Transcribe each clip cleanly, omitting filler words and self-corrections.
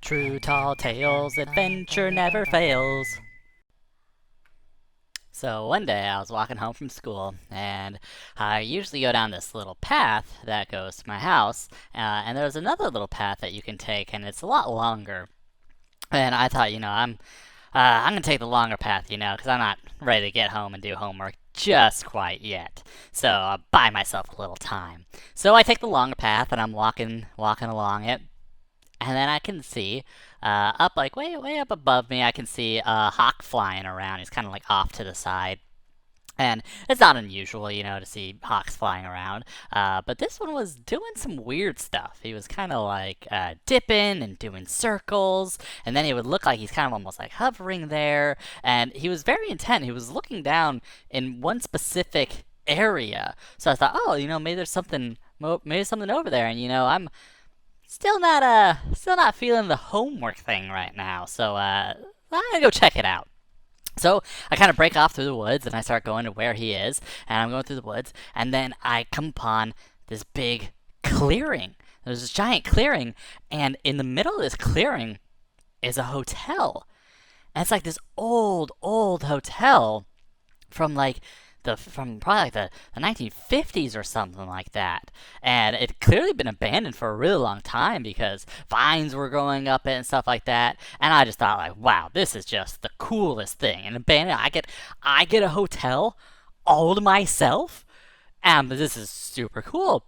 True tall tales, adventure never fails. So one day I was walking home from school, and I usually go down this little path that goes to my house, and there's another little path that you can take, and it's a lot longer. And I thought, I'm gonna take the longer path, because I'm not ready to get home and do homework just quite yet. So I'll buy myself a little time. So I take the longer path, and I'm walking along it, and then I can see up like way up above me, I can see a hawk flying around. He's kind of like off to the side. And it's not unusual, to see hawks flying around. But this one was doing some weird stuff. He was kind of like dipping and doing circles, and then he would look like he's kind of almost like hovering there. And he was very intent. He was looking down in one specific area. So I thought, oh, maybe there's maybe something over there. And I'm still not feeling the homework thing right now. So I'm gonna go check it out. So I kind of break off through the woods and I start going to where he is, and I'm going through the woods, and then I come upon this big clearing. There's this giant clearing, and in the middle of this clearing is a hotel. And it's like this old hotel from probably like the 1950s or something like that. And it clearly been abandoned for a really long time because vines were growing up it and stuff like that. And I just thought like, wow, this is just the coolest thing. And abandoned, I get a hotel all to myself, and this is super cool.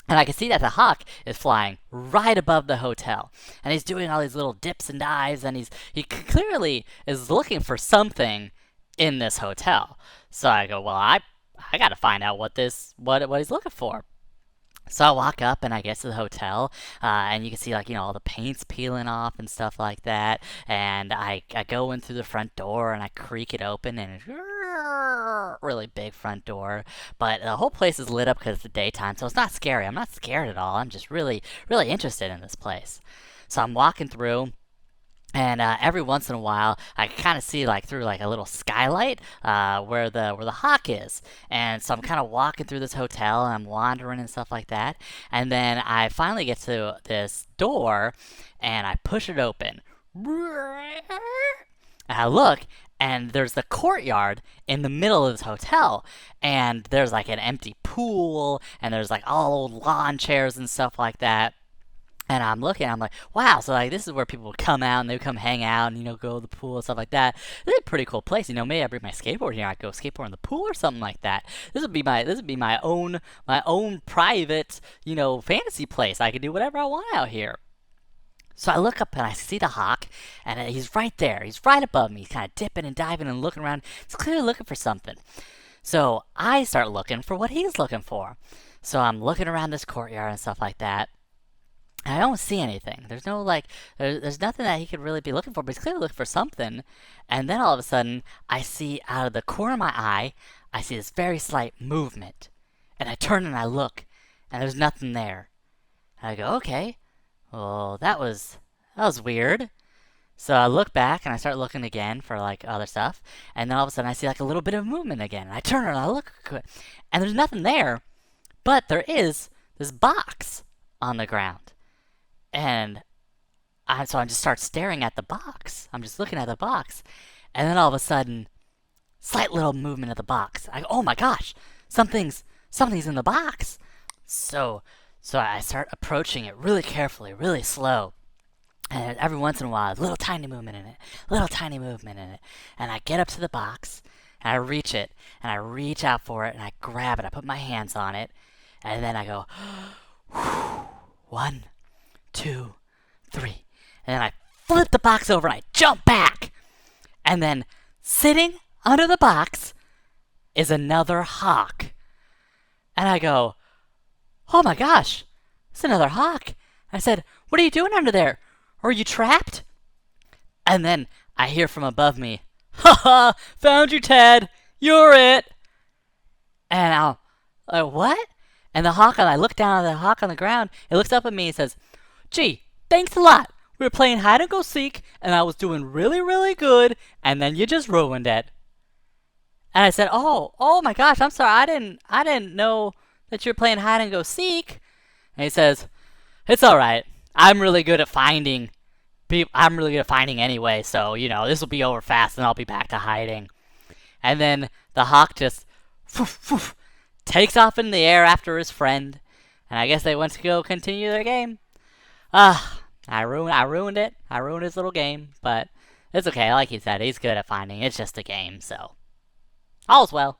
And I can see that the hawk is flying right above the hotel, and he's doing all these little dips and dives, and he clearly is looking for something in this hotel. So I go, well, I got to find out what he's looking for. So I walk up and I get to the hotel, and you can see all the paint's peeling off and stuff like that. And I go in through the front door and I creak it open, and it's really big front door. But the whole place is lit up because it's the daytime, so it's not scary. I'm not scared at all. I'm just really interested in this place. So I'm walking through. And every once in a while, I kind of see through a little skylight where the hawk is. And so I'm kind of walking through this hotel and I'm wandering and stuff like that. And then I finally get to this door and I push it open. And I look, and there's the courtyard in the middle of this hotel, and there's an empty pool, and there's all old lawn chairs and stuff like that. And I'm looking, I'm like, wow, so this is where people would come out and they would come hang out and, go to the pool and stuff like that. This is a pretty cool place. Maybe I bring my skateboard here, I'd go skateboard in the pool or something like that. This would be my own private, fantasy place. I could do whatever I want out here. So I look up and I see the hawk, and he's right there. He's right above me. He's kind of dipping and diving and looking around. He's clearly looking for something. So I start looking for what he's looking for. So I'm looking around this courtyard and stuff like that. I don't see anything. There's no there's nothing that he could really be looking for, but he's clearly looking for something. And then all of a sudden, I see out of the corner of my eye, I see this very slight movement. And I turn and I look, and there's nothing there. And I go, okay, well, that was weird. So I look back and I start looking again for other stuff, and then all of a sudden I see a little bit of movement again. And I turn and I look, and there's nothing there, but there is this box on the ground. And so I just start staring at the box. I'm just looking at the box. And then all of a sudden, slight little movement of the box. I go, oh my gosh, something's in the box. So I start approaching it really carefully, really slow. And every once in a while, a little tiny movement in it. And I get up to the box, and I reach it, and I reach out for it, and I grab it. I put my hands on it, and then I go, 1, 2, 3. And then I flip the box over and I jump back. And then sitting under the box is another hawk. And I go, oh my gosh, it's another hawk. I said, what are you doing under there? Are you trapped? And then I hear from above me, ha ha, found you, Ted. You're it. And I'm like, what? And I look down at the hawk on the ground. It looks up at me and says, gee, thanks a lot. We were playing hide and go seek, and I was doing really good, and then you just ruined it. And I said, oh my gosh, I'm sorry. I didn't know that you're playing hide and go seek. And he says, it's all right. I'm really good at finding I'm really good at finding anyway, so, this will be over fast and I'll be back to hiding. And then the hawk just poof, poof, takes off in the air after his friend. And I guess they went to go continue their game. I ruined it. I ruined his little game, but it's okay. Like he said, he's good at finding. It's just a game, so all's well.